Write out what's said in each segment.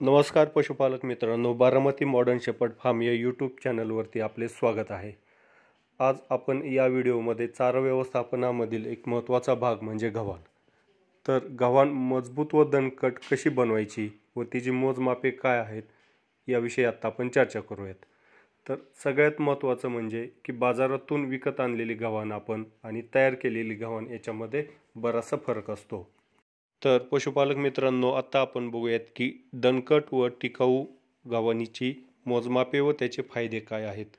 नमस्कार पशुपालक मित्रांनो, बारामती मॉडर्न शेपर्ड फार्म या यूट्यूब चॅनलवरती आपले स्वागत आहे। आज आपण या व्हिडिओमध्ये चारा व्यवस्थापनामधील एक महत्त्वाचा भाग म्हणजे गव्हाण। तर गव्हाण मजबूत व दणकट कशी बनवायची व तिची मोजमापे काय आहेत याविषयी आता आपण चर्चा करूयात। तर सगळ्यात महत्त्वाचं म्हणजे की बाजारातून विकत आणलेली गव्हाण आपण आणि तयार केलेली गव्हाण याच्यामध्ये बराचसा फरक असतो। तर पशुपालक मित्रांनो, आता आपण बघूयात की दणकट व टिकाऊ गव्हाणीची मोजमापे व त्याचे फायदे काय आहेत।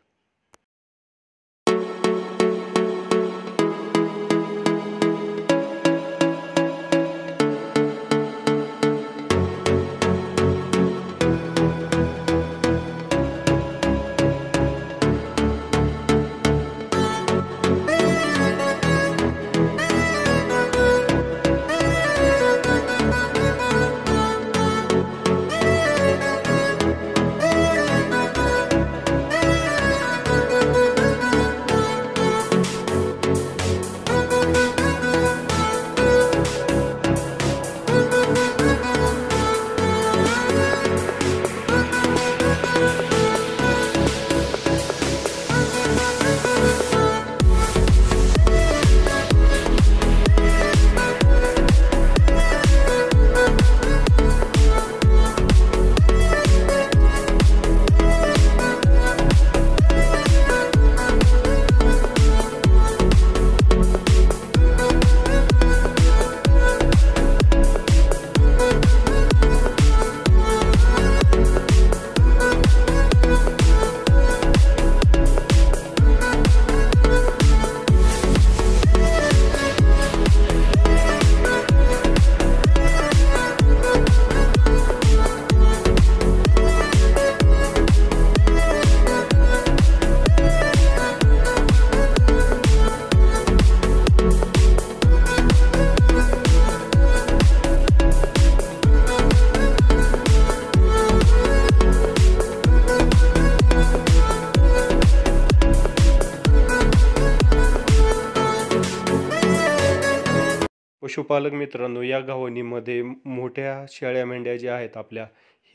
पशुपालक मित्रांनो, या गव्हाणीमध्ये मोठ्या शेळ्या मेंढ्या ज्या आहेत आपल्या,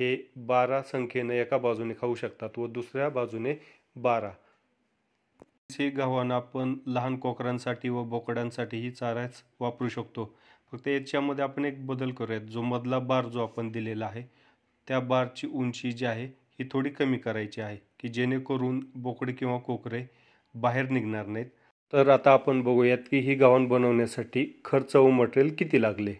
हे 12 संख्येने एका बाजूने खाऊ शकतात व दुसऱ्या बाजूने 12। हे गव्हाण आपण लहान कोकरांसाठी व बोकडांसाठीही चाऱ्याच वापरू शकतो। फक्त याच्यामध्ये आपण एक बदल करूयात, जो मधला बार जो आपण दिलेला आहे त्या बारची उंची जी आहे ही थोडी कमी करायची आहे की जेणेकरून बोकडे किंवा कोकरे बाहेर निघणार नाहीत। तर आता आपण बघूयात की ही गव्हाण बनवण्यासाठी खर्च व मटेरियल किती लागले।